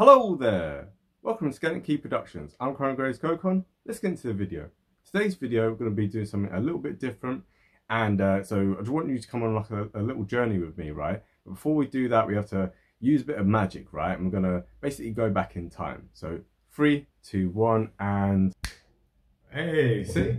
Hello there! Welcome to Skeleton Key Productions. I'm Corin Graves Kokon. Let's get into the video. Today's video we're going to be doing something a little bit different, and so I just want you to come on like a little journey with me, right? But before we do that, we have to use a bit of magic, right? And we're going to basically go back in time. So 3, 2, 1, and hey, see?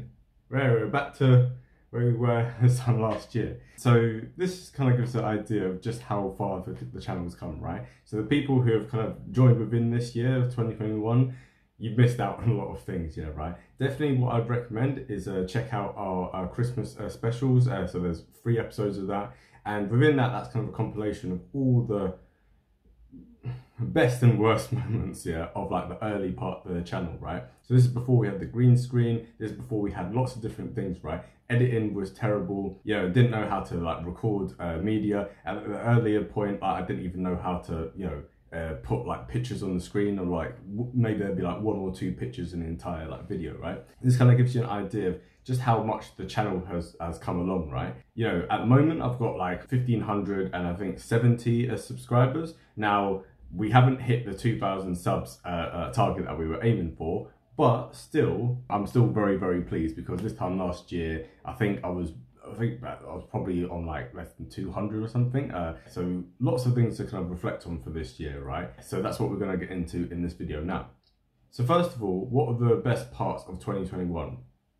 We're back to where we were this time last year. So this kind of gives us an idea of just how far the channel has come, right? So the people who have kind of joined within this year of 2021, you've missed out on a lot of things, yeah, right? Definitely what I'd recommend is check out our Christmas specials. So there's 3 episodes of that. And within that, that's kind of a compilation of all the best and worst moments, yeah, of like the early part of the channel, right? So this is before we had the green screen. This is before we had lots of different things, right? Editing was terrible. You know, didn't know how to like record media. At the earlier point, I didn't even know how to, you know, put like pictures on the screen, or like maybe there'd be like 1 or 2 pictures in an entire like video, right? This kind of gives you an idea of just how much the channel has come along, right? You know, at the moment I've got like 1,500 and I think 70 subscribers. Now, we haven't hit the 2,000 subs target that we were aiming for, but still, I'm still very, very pleased, because this time last year, I think I was probably on like less than 200 or something. So lots of things to kind of reflect on for this year, right? So that's what we're going to get into in this video now. So first of all, what are the best parts of 2021?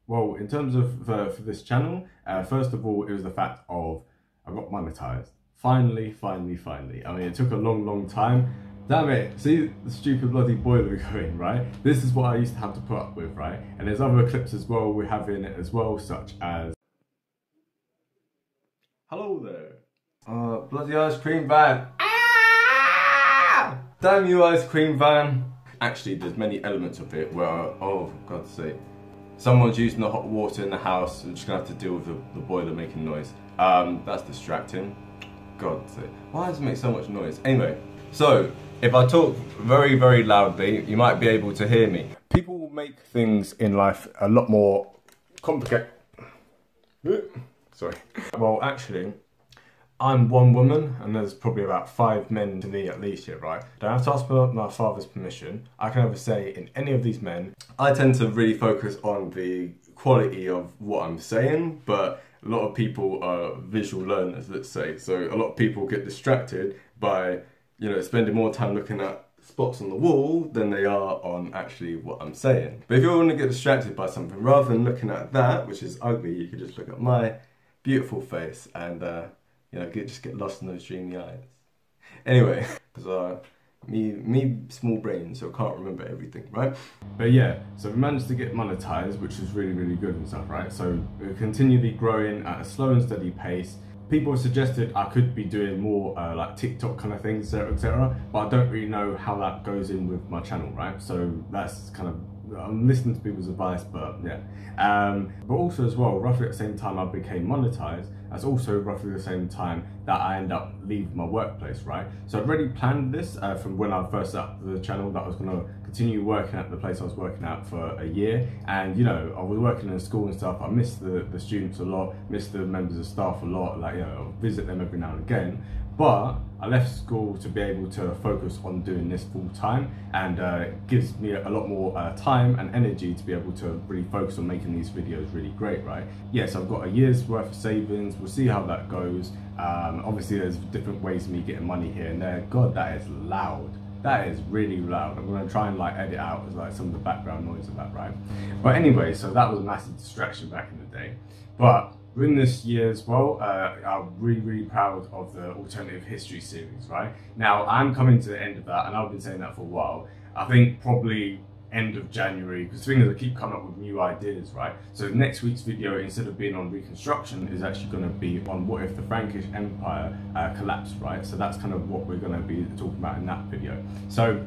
Well, in terms of for this channel, first of all, it was the fact of I got monetized. Finally. I mean, it took a long time. Damn it, see the stupid bloody boiler going, right? This is what I used to have to put up with, right? And there's other clips as well we have in it as well, such as... Hello there. Bloody ice cream van. Ah! Damn you, ice cream van. Actually, there's many elements of it where, oh, for God's sake, someone's using the hot water in the house. I'm just gonna have to deal with the boiler making noise. That's distracting. God's sake, why does it make so much noise? Anyway, so if I talk very, very loudly, you might be able to hear me. People will make things in life a lot more complicated. Sorry. Well, actually, I'm one woman, and there's probably about 5 men to me at least here, right? Don't have to ask for my father's permission. I can never say in any of these men. I tend to really focus on the quality of what I'm saying, but a lot of people are visual learners, let's say. So a lot of people get distracted by, you know, spending more time looking at spots on the wall than they are on actually what I'm saying. But if you want to get distracted by something, rather than looking at that, which is ugly, you could just look at my beautiful face and, you know, just get lost in those dreamy eyes. Anyway, because me small brain, so I can't remember everything, right? But yeah, so we managed to get monetized, which is really, really good and stuff, right? So we're continually growing at a slow and steady pace. People have suggested I could be doing more like TikTok kind of things, etc. But I don't really know how that goes in with my channel, right? So that's kind of, I'm listening to people's advice, but yeah. But also as well, roughly at the same time I became monetized, that's also roughly the same time that I end up leaving my workplace, right? So I'd already planned this from when I first set up the channel, that I was going to continue working at the place I was working at for a year. And you know, I was working in school and stuff. I missed the students a lot, missed the members of staff a lot, like, you know, visit them every now and again. But I left school to be able to focus on doing this full time, and gives me a lot more time and energy to be able to really focus on making these videos really great, right? Yes, I've got a year's worth of savings. We'll see how that goes. Obviously there's different ways of me getting money here and there. God, that is loud. That is really loud. I'm gonna try and like edit out like some of the background noise of that, right? But anyway, so that was a massive distraction back in the day. But in this year as well, I'm really proud of the alternative history series, right? Now, I'm coming to the end of that, and I've been saying that for a while. I think probably end of January, because the thing is I keep coming up with new ideas, right? So next week's video, instead of being on Reconstruction, is actually going to be on what if the Frankish Empire collapsed, right? So that's kind of what we're going to be talking about in that video. So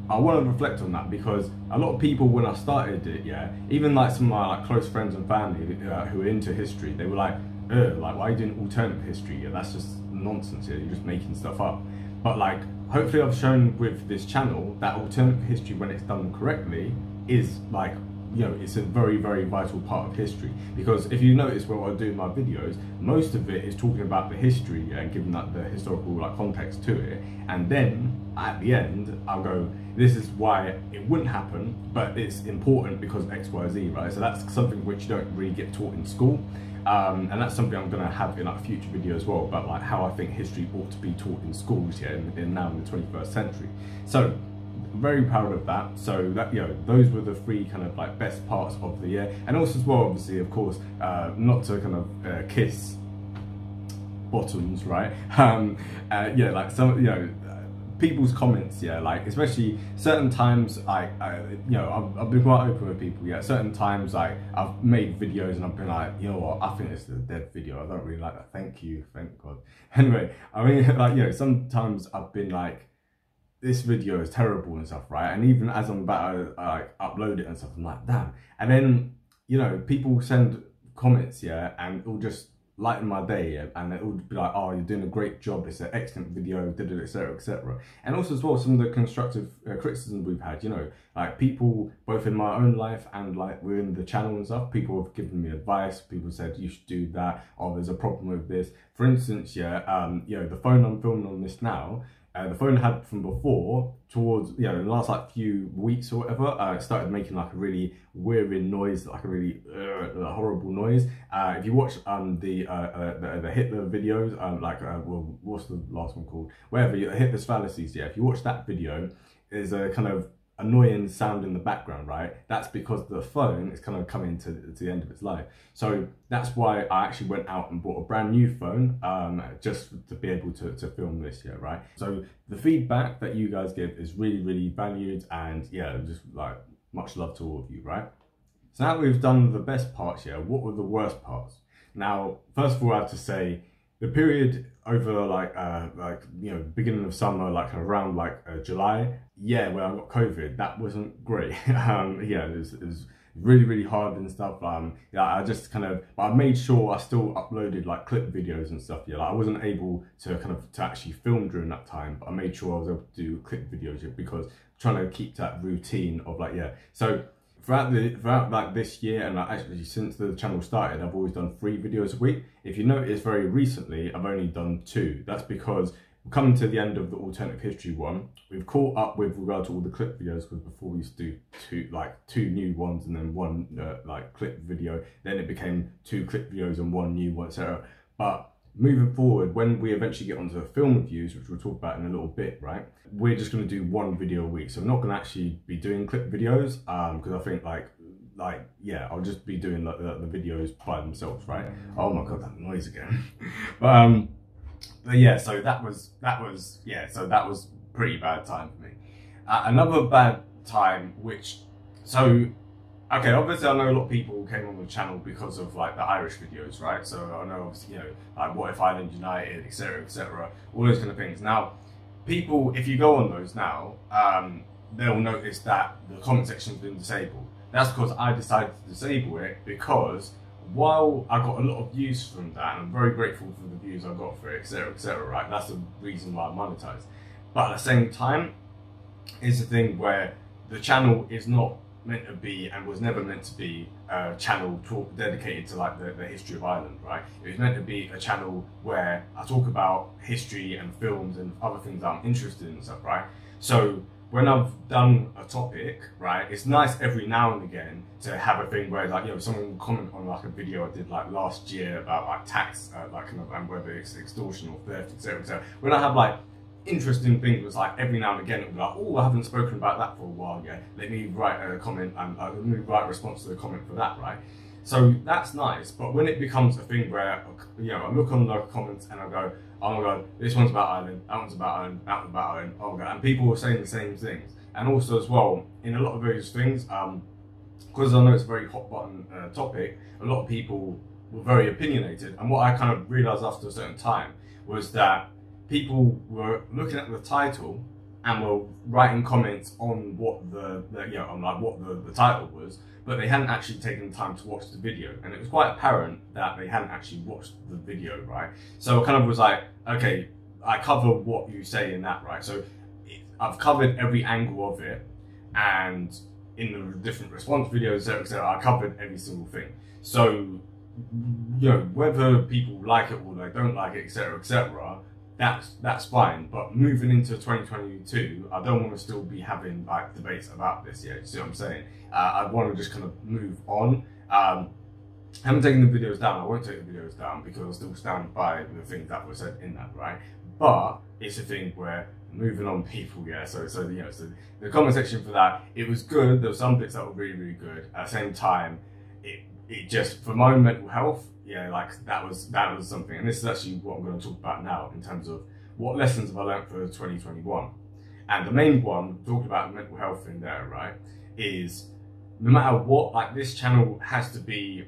I want to reflect on that, because a lot of people, when I started it, yeah, even like some of my like close friends and family who are into history, they were like, why are you doing alternative history? Yeah, that's just nonsense. Yeah, you're just making stuff up. But like, hopefully I've shown with this channel that alternative history, when it's done correctly, is like you know, it's a very, very vital part of history. Because if you notice what I do in my videos, most of it is talking about the history and giving that the historical like context to it. And then at the end, I'll go, this is why it wouldn't happen, but it's important because X, Y, Z, right? So that's something which you don't really get taught in school. And that's something I'm going to have in like a future video as well, about like how I think history ought to be taught in schools here now in the 21st century. So very proud of that. So that, you know, those were the three kind of like best parts of the year. And also as well, obviously, of course, not to kind of kiss bottoms, right? Yeah, like some, you know, people's comments, yeah, like especially certain times, you know, I've been quite open with people, yeah. Certain times, like I've made videos and I've been like, you know what, I think this is a dead video. I don't really like that. Thank you, thank God. Anyway, I mean, like, you know, sometimes I've been like, this video is terrible and stuff, right? And even as I'm about to like upload it and stuff, I'm like, damn. And then, you know, people send comments, yeah, and it'll just lighten my day, yeah, and it would be like, oh, you're doing a great job, it's an excellent video, etc, etc. And also as well, some of the constructive criticism we've had, you know, like people both in my own life and like within the channel and stuff, people have given me advice. People said you should do that, or there's a problem with this. For instance, yeah, you know, the phone I'm filming on this now, the phone I had from before, towards, you know, in the last like few weeks or whatever, it started making like a really weird noise, like a really horrible noise. If you watch the Hitler videos, well, what's the last one called? Whatever, Hitler's fallacies, yeah. If you watch that video, there's a kind of annoying sound in the background, right? That's because the phone is kind of coming to the end of its life. So that's why I actually went out and bought a brand new phone, just to be able to film this year, right? So the feedback that you guys give is really, really valued, and yeah, just like much love to all of you, right? So now we've done the best parts here, what were the worst parts? Now, first of all, I have to say, the period over like you know, beginning of summer, like around like July, yeah, when I got COVID, that wasn't great. Yeah, it was really, really hard and stuff. Yeah, I just kind of, but I made sure I still uploaded like clip videos and stuff. Yeah, like I wasn't able to actually film during that time, but I made sure I was able to do clip videos, yeah, because I'm trying to keep that routine of like, yeah. So throughout like this year, and like actually since the channel started, I've always done 3 videos a week. If you notice, very recently I've only done 2. That's because we're coming to the end of the alternative history one. We've caught up with regard to all the clip videos, because before we used to do 2 new ones and then 1 like clip video. Then it became 2 clip videos and 1 new one, etc. But moving forward, when we eventually get onto the film reviews, which we'll talk about in a little bit, right, we're just going to do 1 video a week. So I'm not going to actually be doing clip videos, because I think like yeah, I'll just be doing the videos by themselves, right? Oh my God, that noise again. But yeah, so that was yeah, so that was pretty bad time for me. Another bad time, which, so okay, obviously I know a lot of people came on the channel because of like the Irish videos, right? So I know, obviously, you know, like What If Ireland United, etc, all those kind of things. Now, people, if you go on those now, they'll notice that the comment section's been disabled. That's because I decided to disable it, because while I got a lot of views from that, and I'm very grateful for the views I got for it, etc, right? That's the reason why I monetized. But at the same time, it's a thing where the channel is not meant to be, and was never meant to be, a channel dedicated to like the history of Ireland, right? It was meant to be a channel where I talk about history and films and other things that I'm interested in and stuff, right? So when I've done a topic, right, it's nice every now and again to have a thing where, like, you know, someone will comment on like a video I did like last year about like tax, like kind of, and whether it's extortion or theft, etc, etc. When I have like interesting things, was like every now and again it'll be like, oh, I haven't spoken about that for a while, yeah, let me write a comment, and let me write a response to the comment for that, right? So that's nice. But when it becomes a thing where, you know, I look on the comments and I go, oh my God, this one's about Ireland, that one's about Ireland, that one's about Ireland, oh my God, and people were saying the same things. And also as well, in a lot of those things, because I know it's a very hot button topic, a lot of people were very opinionated. And what I kind of realized after a certain time was that people were looking at the title and were writing comments on what you know, on like what the title was, but they hadn't actually taken the time to watch the video. And it was quite apparent that they hadn't actually watched the video, right? So I kind of was like, okay, I cover what you say in that, right? So I've covered every angle of it, and in the different response videos, etc. I covered every single thing. So, you know, whether people like it or they don't like it, etc., that's fine. But moving into 2022, I don't want to still be having like debates about this yet. You see what I'm saying? I want to just kind of move on. I haven't taken the videos down. I won't take the videos down because I'll still stand by the things that were said in that, right? But it's a thing where moving on people, yeah. So you know, so the comment section for that, it was good. There were some bits that were really, really good. At the same time, it just, for my own mental health, yeah, like that was something. And this is actually what I'm going to talk about now in terms of what lessons have I learned for 2021. And the main one, talking about mental health in there, right, is no matter what, like this channel has to be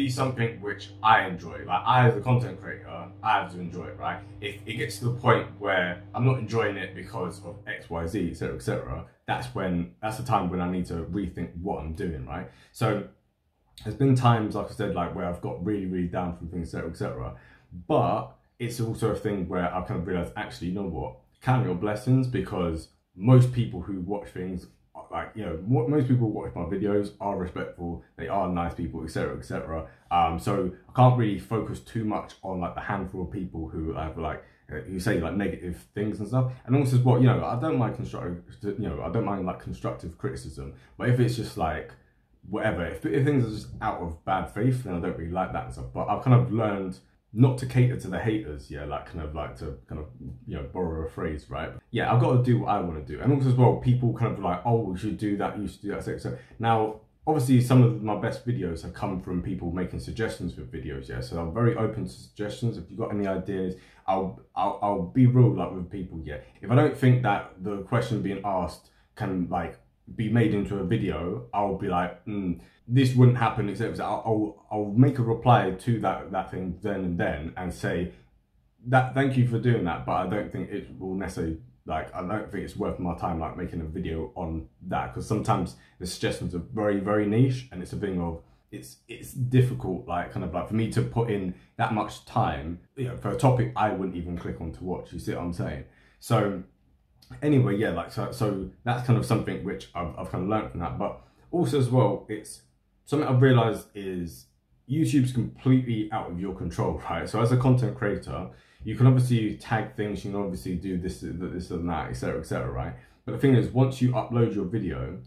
something which I enjoy. Like I, as a content creator, I have to enjoy it, right? If it gets to the point where I'm not enjoying it because of X, Y, Z, etc., that's the time when I need to rethink what I'm doing, right? So there's been times, like I said, like where I've got really, really down from things, etc. But it's also a thing where I kind of realised, actually, you know what? Count your blessings, because most people who watch things, like, you know, most people who watch my videos are respectful, they are nice people, etc., etc. So I can't really focus too much on like the handful of people who have like who say like negative things and stuff. And also as well, you know, I don't mind constructive criticism, but if it's just like whatever, if things are just out of bad faith, then I don't really like that and stuff. But I've kind of learned not to cater to the haters, yeah, like kind of like to kind of, you know, borrow a phrase, right? Yeah, I've got to do what I want to do. And also as well, people kind of like, oh, we should do that, you should do that, etc. Now, obviously some of my best videos have come from people making suggestions for videos, yeah, so I'm very open to suggestions. If you've got any ideas, I'll be real like with people, yeah. If I don't think that the question being asked can like be made into a video, I'll be like, this wouldn't happen, except I'll make a reply to that thing then and say that thank you for doing that, but I don't think it will necessarily, like, I don't think it's worth my time like making a video on that, because sometimes the suggestions are very, very niche, and it's a thing of it's difficult, like kind of like for me to put in that much time, you know, for a topic I wouldn't even click on to watch. You see what I'm saying? So anyway, yeah, like so that's kind of something which I've kind of learned from that. But also as well, it's something I've realized is YouTube's completely out of your control, right? So as a content creator, you can obviously tag things, you can obviously do this and that, etc., right? But the thing is, once you upload your video,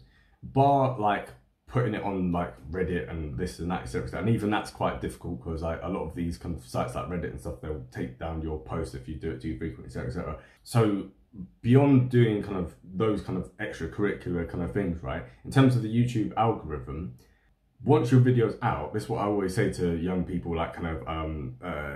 bar like putting it on like Reddit and this and that, etc., and even that's quite difficult, because like a lot of these kind of sites like Reddit and stuff, they'll take down your post if you do it too frequently, etc. So beyond doing kind of those kind of extracurricular kind of things, right, in terms of the YouTube algorithm, once your video's out, this is what I always say to young people, like kind of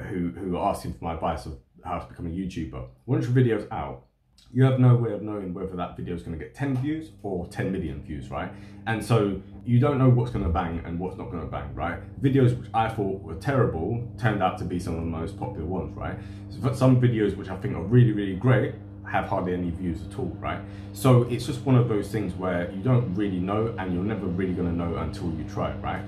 who are asking for my advice of how to become a YouTuber. Once your video's out, you have no way of knowing whether that video is going to get 10 views or 10 million views, right? And so you don't know what's going to bang and what's not going to bang, right? Videos which I thought were terrible turned out to be some of the most popular ones, right? So some videos which I think are really, really great have hardly any views at all, right? So it's just one of those things where you don't really know, and you're never really going to know until you try it, right?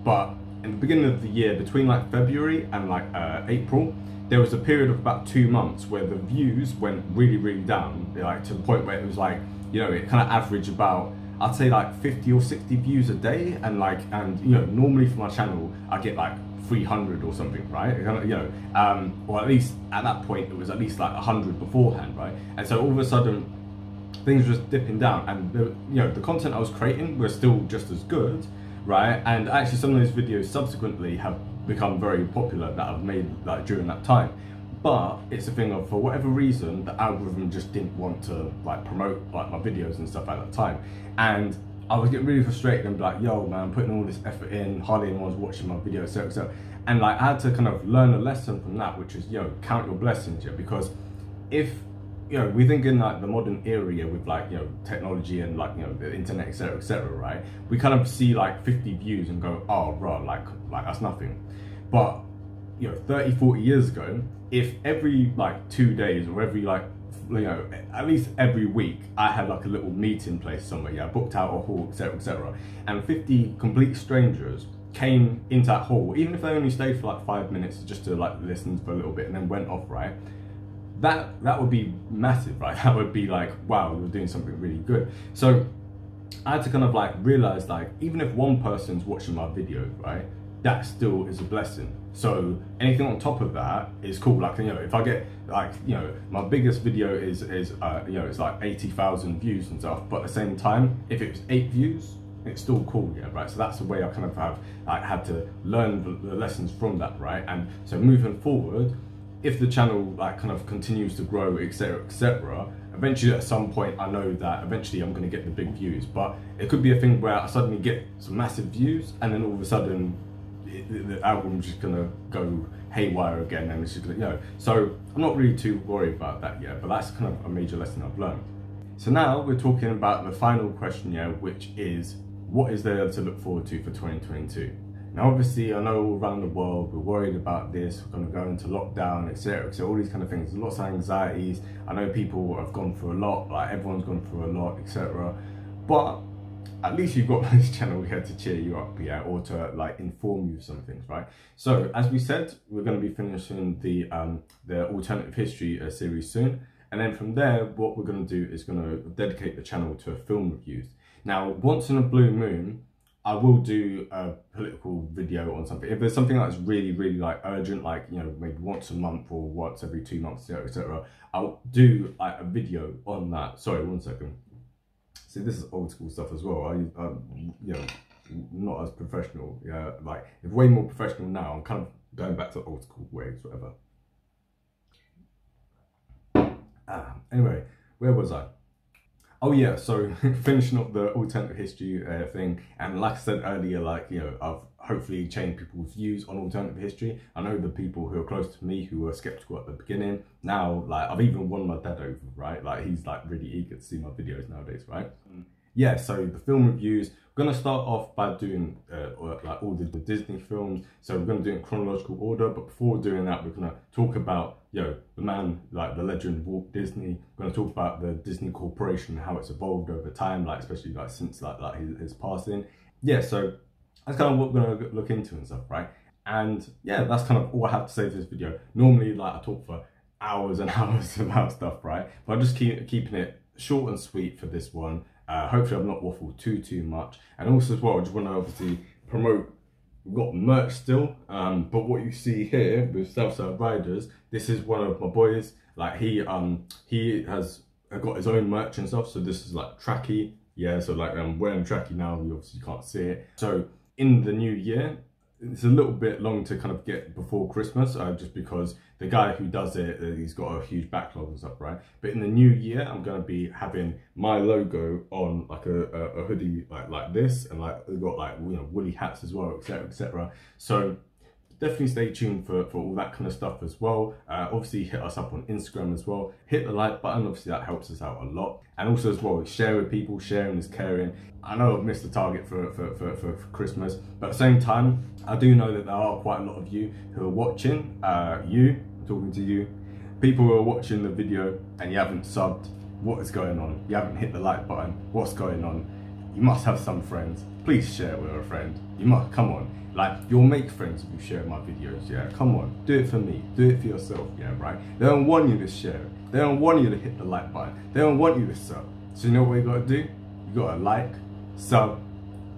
But in the beginning of the year, between like February and like April, there was a period of about 2 months where the views went really, really down, like to the point where it was like, you know, it kind of averaged about, I'd say like 50 or 60 views a day, and you know, normally for my channel I get like 300 or something, right? You know, or at least at that point it was at least like 100 beforehand, right? And so all of a sudden things were just dipping down, and you know, the content I was creating was still just as good, right? And actually some of those videos subsequently have become very popular that I've made like during that time. But it's a thing of, for whatever reason, the algorithm just didn't want to like promote like my videos and stuff at that time, and I was getting really frustrated and be like, yo man, I'm putting all this effort in, hardly anyone's watching my videos, so and like I had to kind of learn a lesson from that, which is, you know, count your blessings, yeah, because if, you know, we think in like the modern era, yeah, with like, you know, technology and like, you know, the internet, etc., right, we kind of see like 50 views and go, oh bro, like that's nothing. But you know, 30, 40 years ago, if every like 2 days or every like, you know, at least every week I had like a little meeting place somewhere, yeah, I booked out a hall, etc., and 50 complete strangers came into that hall, even if they only stayed for like 5 minutes just to like listen for a little bit and then went off, right, that would be massive, right? That would be like, wow, we were doing something really good. So I had to kind of like realize, like, even if one person's watching my video, right, that still is a blessing. So anything on top of that is cool. Like, you know, if I get like, you know, my biggest video is you know, it's like 80,000 views and stuff, but at the same time, if it was 8 views, it's still cool, yeah, right? So that's the way I kind of have like had to learn the lessons from that, right? And so moving forward, if the channel like kind of continues to grow, etc., eventually at some point I know that eventually I'm going to get the big views. But it could be a thing where I suddenly get some massive views, and then all of a sudden the album's just gonna go haywire again, and it's just gonna, you know. So I'm not really too worried about that yet, but that's kind of a major lesson I've learned. So now we're talking about the final question, yeah, which is, what is there to look forward to for 2022? Now, obviously, I know all around the world we're worried about this, we're going to go into lockdown, etc. So all these kind of things, there's lots of anxieties. I know people have gone through a lot, like everyone's gone through a lot, etc. But at least you've got this channel here to cheer you up, yeah, or to like inform you of some things, right? So as we said, we're going to be finishing the alternative history series soon, and then from there, what we're going to do is going to dedicate the channel to film reviews. Now, once in a blue moon, I will do a political video on something. If there's something that's really, really like urgent, like, you know, maybe once a month or once every 2 months, etc., I'll do like a video on that. Sorry, 1 second. See, this is old school stuff as well. You know, not as professional. Yeah, like it's way more professional now. I'm kind of going back to old school ways, whatever. Anyway, where was I? Oh yeah, so finishing up the alternative history thing, and like I said earlier, like, you know, I've hopefully changed people's views on alternative history. I know the people who are close to me who were skeptical at the beginning, now like I've even won my dad over, right? Like he's like really eager to see my videos nowadays, right? Yeah, so the film reviews, we're going to start off by doing like all the Disney films. So we're going to do it in chronological order, but before doing that, we're going to talk about, you know, the man, like the legend Walt Disney. We're going to talk about the Disney Corporation, how it's evolved over time, like especially like since like his passing. Yeah, so that's kind of what we're going to look into and stuff, right? And yeah, that's kind of all I have to say for this video. Normally, like I talk for hours and hours about stuff, right? But I'm just keeping it short and sweet for this one. Hopefully I've not waffled too much. And also as well, I just want to obviously promote, we've got merch still, but what you see here with Southside Riders, this is one of my boys. Like he has got his own merch and stuff. So this is like Tracky, yeah. So like I'm wearing Tracky now, you obviously can't see it. So in the new year, it's a little bit long to kind of get before Christmas, just because the guy who does it, he's got a huge backlog and stuff, right? But in the new year, I'm going to be having my logo on like a hoodie like this, and like we've got like, you know, woolly hats as well, etc, etc. So definitely stay tuned for all that kind of stuff as well. Obviously hit us up on Instagram as well. Hit the like button, obviously that helps us out a lot. And also as well, share with people, sharing is caring. I know I've missed the target for Christmas, but at the same time, I do know that there are quite a lot of you who are watching, I'm talking to you, people who are watching the video and you haven't subbed. What is going on? You haven't hit the like button. What's going on? You must have some friends. Please share it with a friend. You must, come on. Like, you'll make friends if you share my videos, yeah? Come on, do it for me. Do it for yourself, yeah, right? They don't want you to share it. They don't want you to hit the like button. They don't want you to sub. So you know what you gotta do? You gotta like, sub,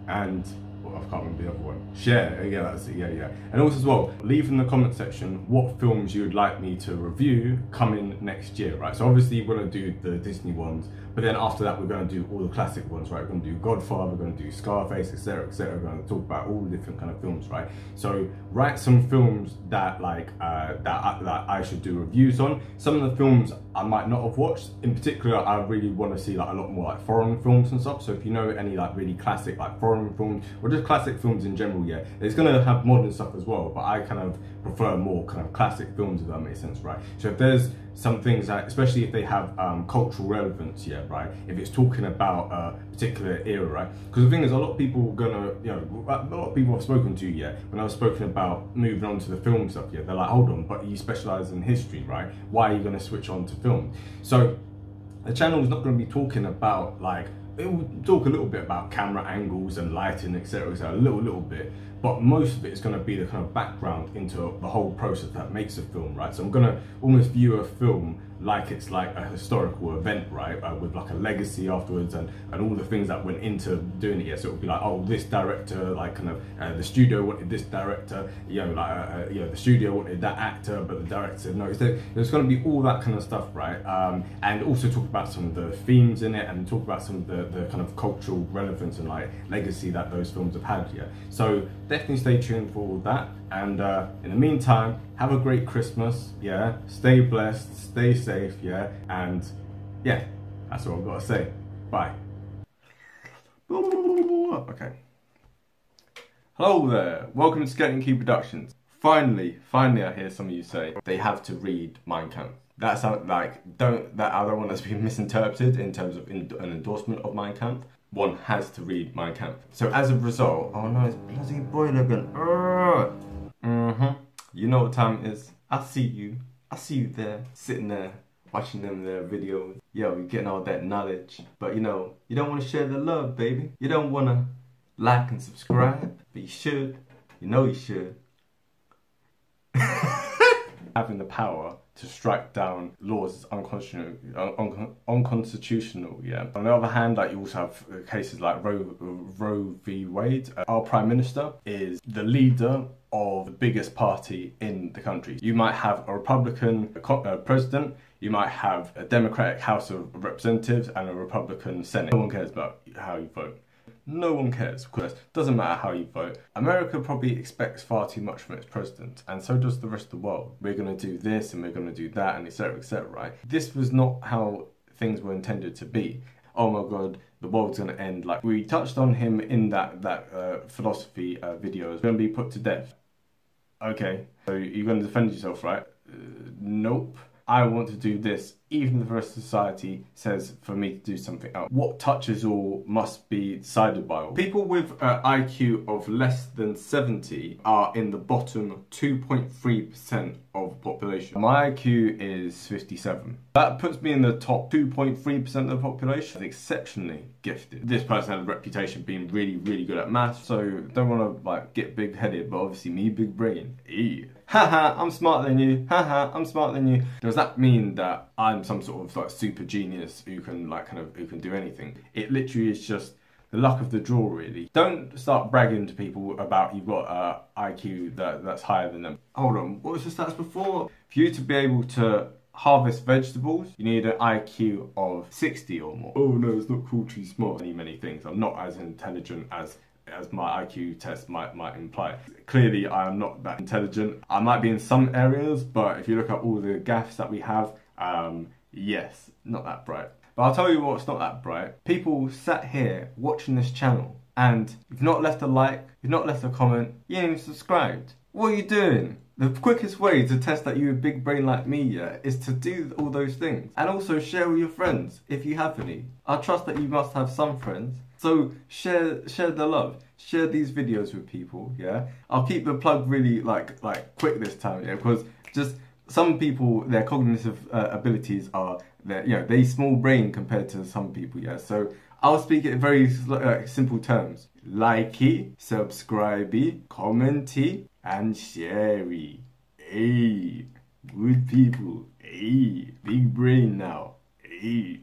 and, well, I can't remember the other one. Share, yeah, that's it, yeah. And also as well, leave in the comment section what films you would like me to review coming next year, right? So obviously we're gonna do the Disney ones, but then after that we're gonna do all the classic ones, right? We're gonna do Godfather, we're gonna do Scarface, etc, etc. We're gonna talk about all the different kind of films, right? So write some films that like that I should do reviews on. Some of the films I might not have watched. In particular, I really want to see like a lot more like foreign films and stuff. So if you know any like really classic like foreign films, or just classic films in general, yeah, it's gonna have modern stuff as well, but I kind of prefer more kind of classic films, if that makes sense, right? So if there's some things that, especially if they have cultural relevance, yeah, right? If it's talking about a particular era, right? Because the thing is, a lot of people are gonna, you know, a lot of people I've spoken to, yeah, when I've spoken about moving on to the film stuff, yeah, they're like, hold on, but you specialize in history, right? Why are you gonna switch on to film? So the channel is not gonna be talking about like, it will talk a little bit about camera angles and lighting, etc, a little bit, but most of it is going to be the kind of background into the whole process that makes a film, right? So I'm going to almost view a film like it's like a historical event, right? With like a legacy afterwards and all the things that went into doing it. Yeah, so it would be like, oh, this director, like kind of the studio wanted this director, you know, like you know, the studio wanted that actor, but the director said no. There's going to be all that kind of stuff, right? And also talk about some of the themes in it and talk about some of the kind of cultural relevance and like legacy that those films have had. Yeah, so definitely stay tuned for all that. And in the meantime, have a great Christmas, yeah? Stay blessed, stay safe, yeah? And yeah, that's all I've got to say. Bye. Okay. Hello there, welcome to Skeleton Key Productions. Finally, I hear some of you say they have to read Mein Kampf. That sounds like, I don't want us to be misinterpreted in terms of an endorsement of Mein Kampf. One has to read Mein Kampf. So as a result, oh no, it's bloody boiler again. You know what time it is. I see you there, sitting there, watching them their videos. Yo, you're getting all that knowledge. But you know, you don't want to share the love, baby. You don't want to like and subscribe, but you should. You know you should. Having the power to strike down laws is unconstitutional, yeah. On the other hand, like, you also have cases like Roe v. Wade. Our Prime Minister is the leader of the biggest party in the country. You might have a Republican president, you might have a Democratic House of Representatives and a Republican Senate. No one cares about how you vote. No one cares, because it doesn't matter how you vote. America probably expects far too much from its president, and so does the rest of the world. We're going to do this and we're going to do that, and etc., right? This was not how things were intended to be. Oh my god, the world's going to end. Like, we touched on him in that philosophy video. He's going to be put to death. Okay, so you're going to defend yourself, right? Nope. I want to do this, even if the rest of society says for me to do something else. What touches all must be decided by all. People with an IQ of less than 70 are in the bottom 2.3% of the population. My IQ is 57. That puts me in the top 2.3% of the population. Exceptionally gifted. This person had a reputation of being really, really good at maths, so don't want to like get big-headed, but obviously me, big brain. Haha, I'm smarter than you. Haha, I'm smarter than you. Does that mean that I'm some sort of like super genius who can who can do anything? It literally is just the luck of the draw, really. Don't start bragging to people about you've got an IQ that's higher than them. Hold on, what was the stats before? For you to be able to harvest vegetables, you need an IQ of 60 or more. Oh no, it's not cool to be smart. Many things. I'm not as intelligent as my IQ test might imply. Clearly, I am not that intelligent. I might be in some areas, but if you look at all the gaffes that we have, yes, not that bright. But I'll tell you what's not that bright. People sat here watching this channel, and you've not left a like, you've not left a comment, you ain't even subscribed. What are you doing? The quickest way to test that you're a big brain like me, yeah, is to do all those things. And also share with your friends, if you have any. I trust that you must have some friends. So share the love. Share these videos with people, yeah? I'll keep the plug really like quick this time, yeah, because just some people, their cognitive abilities are, they small brain compared to some people, yeah? So I'll speak it in very simple terms. Likey, subscribey, commenty, and sharey. Hey, good people. Hey, big brain now. Hey.